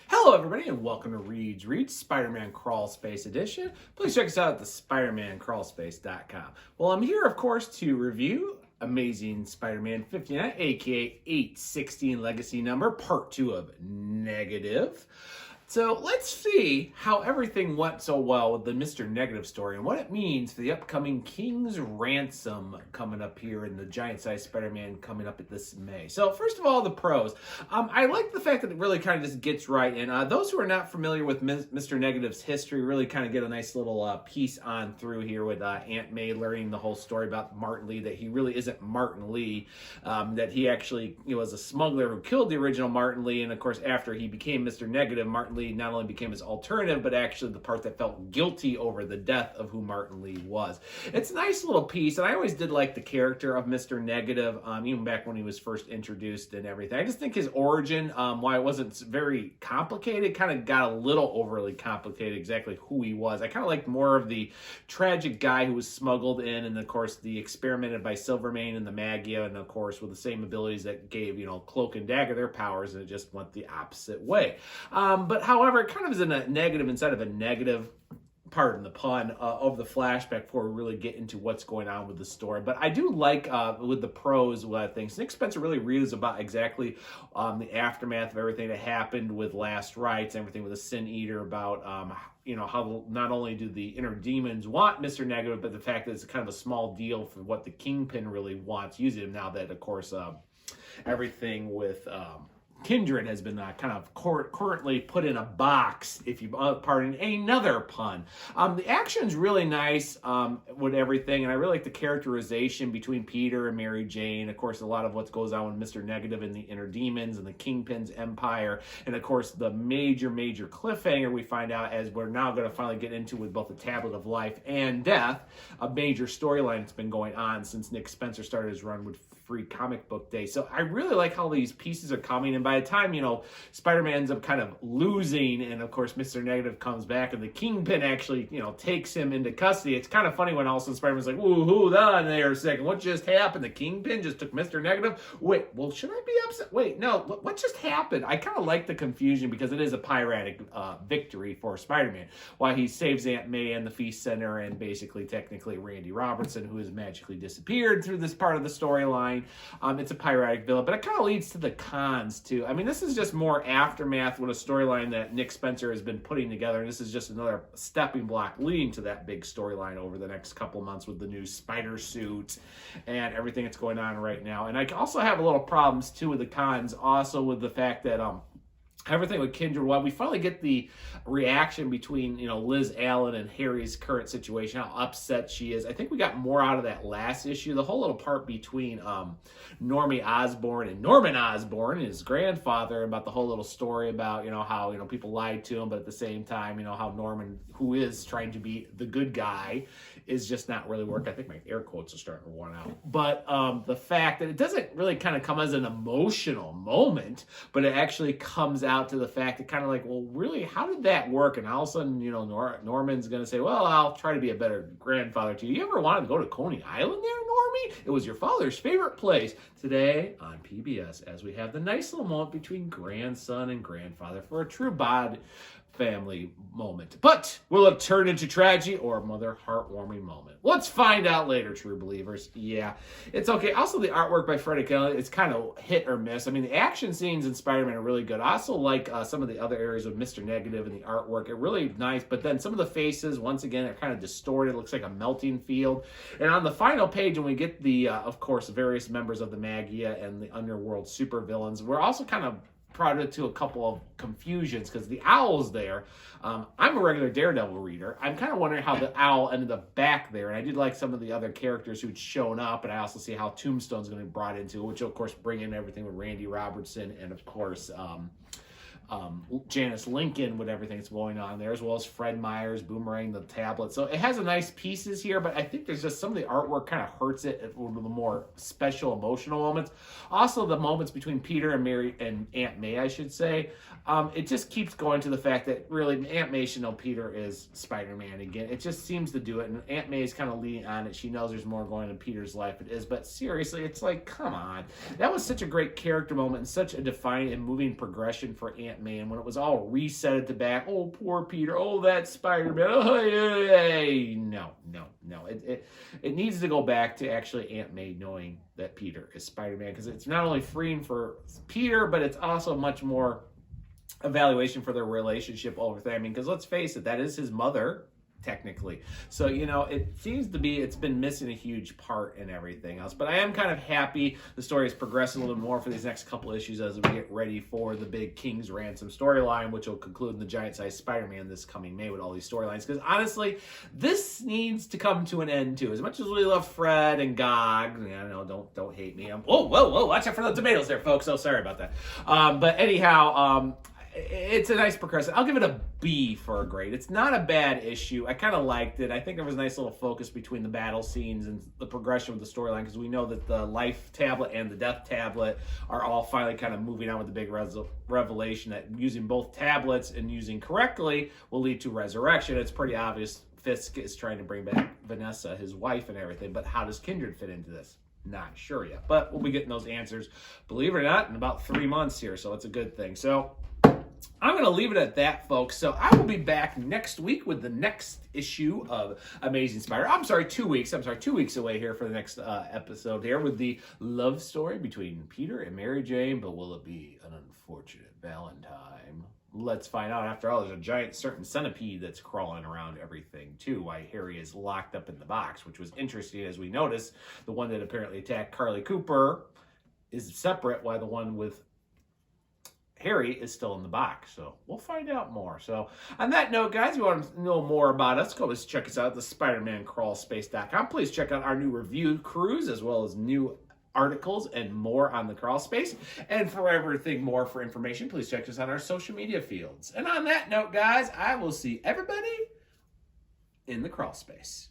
Hello, everybody, and welcome to Reed's Reads Spider-Man Crawl Space Edition. Please check us out at the SpidermanCrawlspace.com. Well, I'm here, of course, to review Amazing Spider-Man 59, aka 816 Legacy Number, Part 2 of Negative. So let's see how everything went so well with the Mr. Negative story and what it means for the upcoming King's Ransom coming up here in the giant-sized Spider-Man coming up this May. So first of all, the pros. I like the fact that it really kind of just gets right. And those who are not familiar with Mr. Negative's history really kind of get a nice little piece on through here with Aunt May learning the whole story about Martin Lee, that he really isn't Martin Lee, that he actually was a smuggler who killed the original Martin Lee. And of course, after he became Mr. Negative, Martin Lee not only became his alternative, but actually the part that felt guilty over the death of who Martin Lee was. It's a nice little piece, and I always did like the character of Mr. Negative, even back when he was first introduced and everything. I just think his origin, why it wasn't very complicated, kind of got a little overly complicated exactly who he was. I kind of liked more of the tragic guy who was smuggled in, and of course the experimented by Silvermane and the Magia, and of course with the same abilities that gave, Cloak and Dagger their powers, and it just went the opposite way. But however, it kind of is in a negative instead of a negative, pardon the pun, of the flashback before we really get into what's going on with the story. But I do like, with the pros, things. Nick Spencer really reads about exactly the aftermath of everything that happened with Last Rites, everything with the Sin Eater, about how not only do the inner demons want Mr. Negative, but the fact that it's kind of a small deal for what the Kingpin really wants using him, now that, of course, everything with Kindred has been kind of currently put in a box, if you pardon another pun. The action's really nice with everything, and I really like the characterization between Peter and Mary Jane. Of course, a lot of what goes on with Mr. Negative and the Inner Demons and the Kingpin's Empire, and of course the major cliffhanger we find out, as we're now going to finally get into with both the Tablet of Life and Death, a major storyline that's been going on since Nick Spencer started his run with Free Comic Book Day. So I really like how these pieces are coming, and by the time, Spider-Man ends up kind of losing, and of course Mr. Negative comes back, and the Kingpin actually, takes him into custody. It's kind of funny when all of a sudden Spider-Man's like, "Ooh, hold on there a second. What just happened? The Kingpin just took Mr. Negative? Wait, well, should I be upset? Wait, no, what just happened?" I kind of like the confusion because it is a piratic victory for Spider-Man. While he saves Aunt May and the Feast Center, and basically, technically, Randy Robertson, who has magically disappeared through this part of the storyline. It's a piratic villain, but it kind of leads to the cons, too. I mean, this is just more aftermath with a storyline that Nick Spencer has been putting together, and this is just another stepping block leading to that big storyline over the next couple months with the new spider suit and everything that's going on right now. And I also have a little problems, too, with the cons, also with the fact that everything with Kindred, while we finally get the reaction between, Liz Allen and Harry's current situation, how upset she is, I think we got more out of that last issue. The whole little part between Normie Osborn and Norman Osborn, his grandfather, about the whole little story about, how, people lied to him, but at the same time, how Norman, who is trying to be the good guy, is just not really working. I think my air quotes are starting to run out. But the fact that it doesn't really kind of come as an emotional moment, but it actually comes out to the fact that kind of like, well, really, how did that work? And all of a sudden, Norman's going to say, well, I'll try to be a better grandfather to you. You ever wanted to go to Coney Island there, Normie? It was your father's favorite place. Today on PBS, as we have the nice little moment between grandson and grandfather for a true bod family moment. But will it turn into tragedy or a mother heartwarming moment? Let's find out later, true believers. Yeah, it's okay. Also, the artwork by Freddie Kelly, it's kind of hit or miss. I mean, the action scenes in Spider-Man are really good. I also like some of the other areas of Mr. Negative and the artwork. It really nice, but then some of the faces, once again, are kind of distorted. It looks like a melting field. And on the final page, when we get the, of course, various members of the Magia and the Underworld supervillains, we're also kind of brought to a couple of confusions because the owl's there. I'm a regular Daredevil reader. I'm kind of wondering how the owl ended up back there, and I did like some of the other characters who'd shown up, and I also see how Tombstone's going to be brought into it, which will, of course, bring in everything with Randy Robertson and, of course, Janice Lincoln with everything that's going on there, as well as Fred Myers, Boomerang, the tablet. So it has a nice pieces here, but I think there's just some of the artwork kind of hurts it at one of the more special emotional moments. Also, the moments between Peter and Mary and Aunt May, I should say, it just keeps going to the fact that really Aunt May should know Peter is Spider-Man again. It just seems to do it, and Aunt May is kind of leading on it. She knows there's more going on in Peter's life. It is, but seriously, it's like, come on. That was such a great character moment and such a defining and moving progression for Aunt Aunt May, and when it was all reset at the back, oh, poor Peter, oh, that Spider-Man, oh, hey. No. It needs to go back to actually Aunt May knowing that Peter is Spider-Man, because it's not only freeing for Peter, but it's also much more evaluation for their relationship over there. I mean, because let's face it, that is his mother, technically. So, you know, it seems to be, it's been missing a huge part in everything else. But I am kind of happy the story is progressing a little more for these next couple issues as we get ready for the big King's Ransom storyline, which will conclude in the giant-sized Spider-Man this coming May with all these storylines. Because honestly, this needs to come to an end too. As much as we love Fred and Gog, I know, don't hate me. Whoa, watch out for the tomatoes there, folks. So sorry about that. But anyhow, it's a nice progression. I'll give it a B for a grade. It's not a bad issue. I kind of liked it. I think there was a nice little focus between the battle scenes and the progression with the storyline, because we know that the life tablet and the death tablet are all finally kind of moving on with the big revelation that using both tablets and using correctly will lead to resurrection. It's pretty obvious Fisk is trying to bring back Vanessa, his wife, and everything, but how does Kindred fit into this? Not sure yet, but we'll be getting those answers, believe it or not, in about 3 months here, so it's a good thing. So I'm going to leave it at that, folks. So I will be back next week with the next issue of Amazing Spider. 2 weeks. 2 weeks away here for the next episode here with the love story between Peter and Mary Jane. But will it be an unfortunate Valentine? Let's find out. After all, there's a giant certain centipede that's crawling around everything, too, why Harry is locked up in the box, which was interesting as we noticed. The one that apparently attacked Carly Cooper is separate, while the one with Harry is still in the box, so we'll find out more. So on that note, guys, if you want to know more about us, go check us out at the SpidermanCrawlspace.com. Please check out our new review cruise, as well as new articles and more on the Crawl Space. And for everything more for information, please check us out on our social media fields. And on that note, guys, I will see everybody in the Crawl Space.